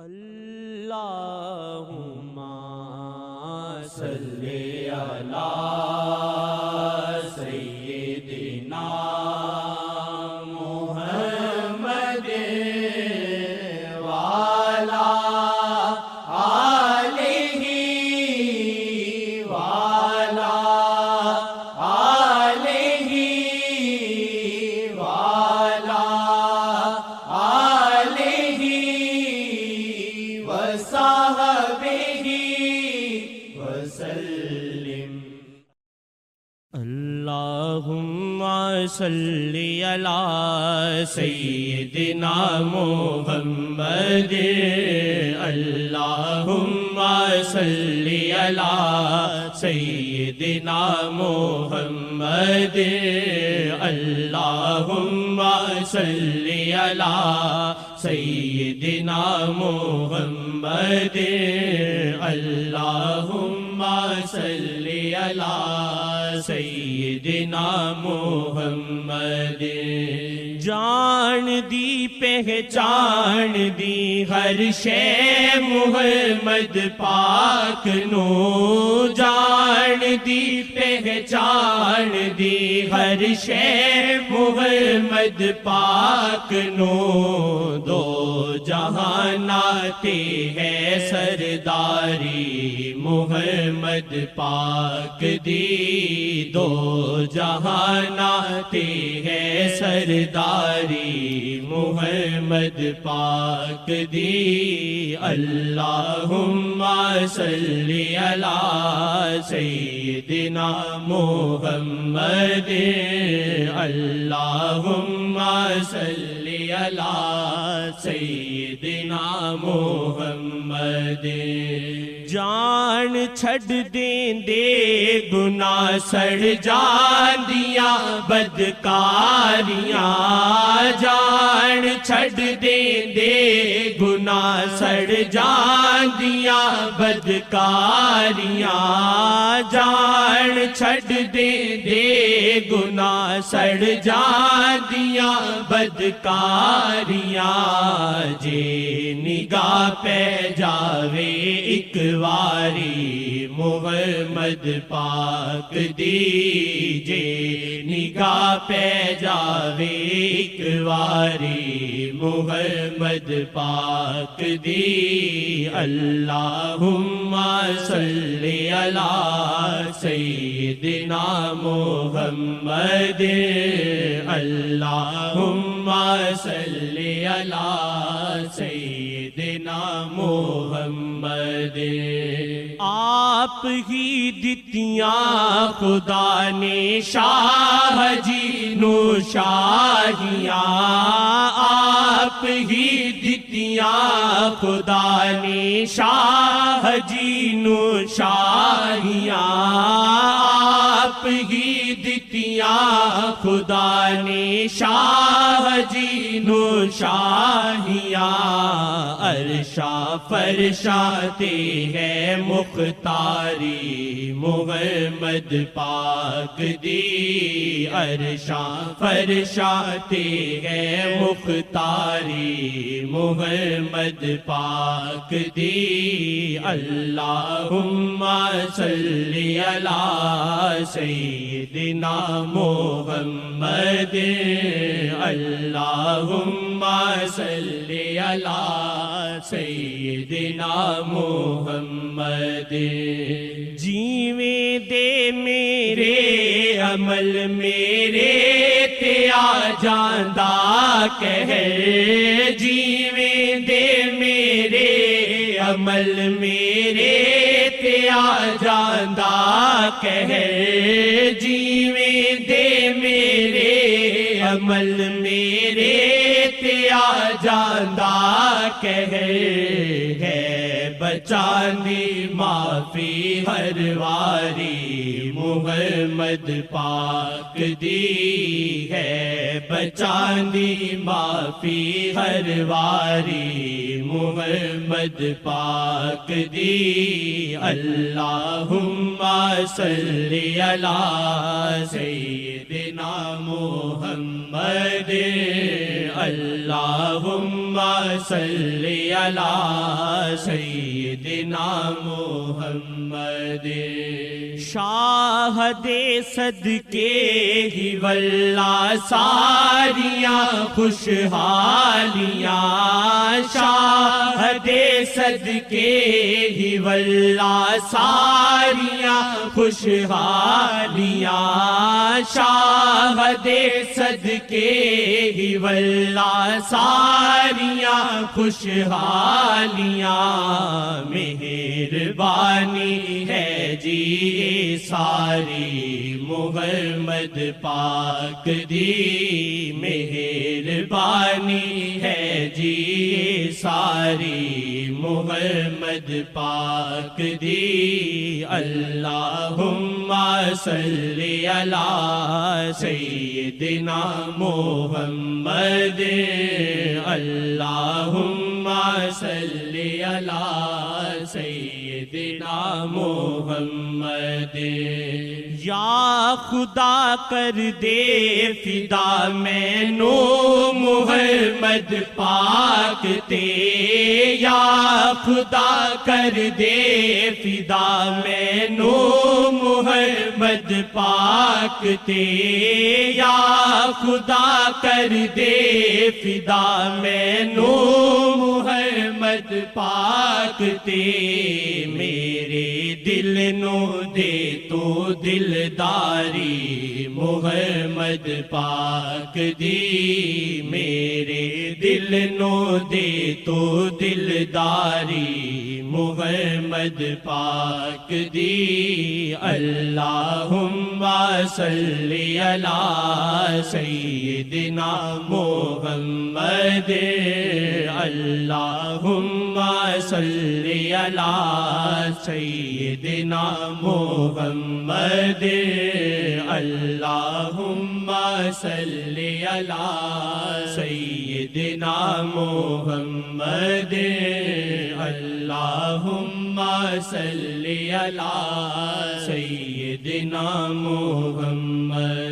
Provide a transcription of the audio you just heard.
اللہم صلی علی سیدنا محمد وعلی آلہ وعلی آلہ وعلی آلہ وصحبہ وسلم۔ اللہم صلی علی سیدنا محمد، اللہم صلی علی سیدنا محمد، اللہم صلی علی سیدنا محمد، اللہم صلی علی سیدنا محمد۔ جان دی پہچان دی ہر شے محمد پاک نو، جان دی پہچان دی ہر شے محمد پاک نو، دو جہانات ہے سرداری محمد پاک دی، دو جہانات ہے سرداری محمد پاک دی۔ اللہم صلی علی سیدنا محمد، اللہم صلی علی سیدنا محمد۔ جان چھڑ دیں دے گناہ سڑ جاندیاں بدکاریاں، جان چھڑ دیں دے گناہ سڑ جاندیاں بدکاریاں، جان چھڑ دیں دے گناہ سڑ جاندیاں بدکاریاں، جے نگاہ پہ جاوے ایک واری محمد پاک دی، جے نگاہ پہ جاوے ایک واری محمد پاک دی۔ اللہم صلی علی سیدنا محمد، اللہم صلی علی سیدنا محمد۔ آپ ہی دتیاں خدا نے شاہ جی نو شاہیاں، آپ ہی دتیاں خدا نے شاہ جی نو شاہیاں، آپ ہی دتیاں خدا نے شاہ جی نو شاہیاں، عرشا فرشاتے ہیں مختاری محمد پاک دی، عرشا فرشاتے ہیں مختاری محمد پاک دی۔ اللہم صلی علی سیدنا محمد، اللہم صلی علی سیدنا محمد۔ جیویں دے میرے عمل میرے تے آ جاندہ کہر، جیویں دے میرے عمل میرے تے آ جاندہ کہر، جیویں دے میرے عمل میرے تے آ جاندہ کہر، ہے بچاندی معافی ہر واری محمد پاک دی، ہے بچاندی معافی ہر واری محمد پاک دی۔ اللہم صلی علی سیدنا محمد، اللہم صلی علی سیدنا محمد شاہد صدقے ہی واللہ ساریاں خوشحالیاں شاہد صدقے ہی واللہ ساریاں خوشحالیاں شاہد صدقے ہی واللہ ساریاں خوشحالیاں مہربانی ہے جی ساری محمد پاک دی مہربانی ہے جی ساری محمد پاک دی اللہم صلی علی سیدنا محمد اللہم صلی علی سیدنا محمد یا خدا کر دے فدا میں نو محمد پاک تے یا خدا کر دے فدا میں نو محمد پاک تے یا خدا کر دے فدا میں نو محمد پاک تے میرے دل نو دے تو دلداری محمد پاک دی میرے دل نو دے تو دلداری محمد پاک دی اللہم صلی علی سیدنا محمد اللہم صلی علی سیدنا محمد اللہم صلی علی سیدنا محمد اللہم صلی علی سیدنا محمد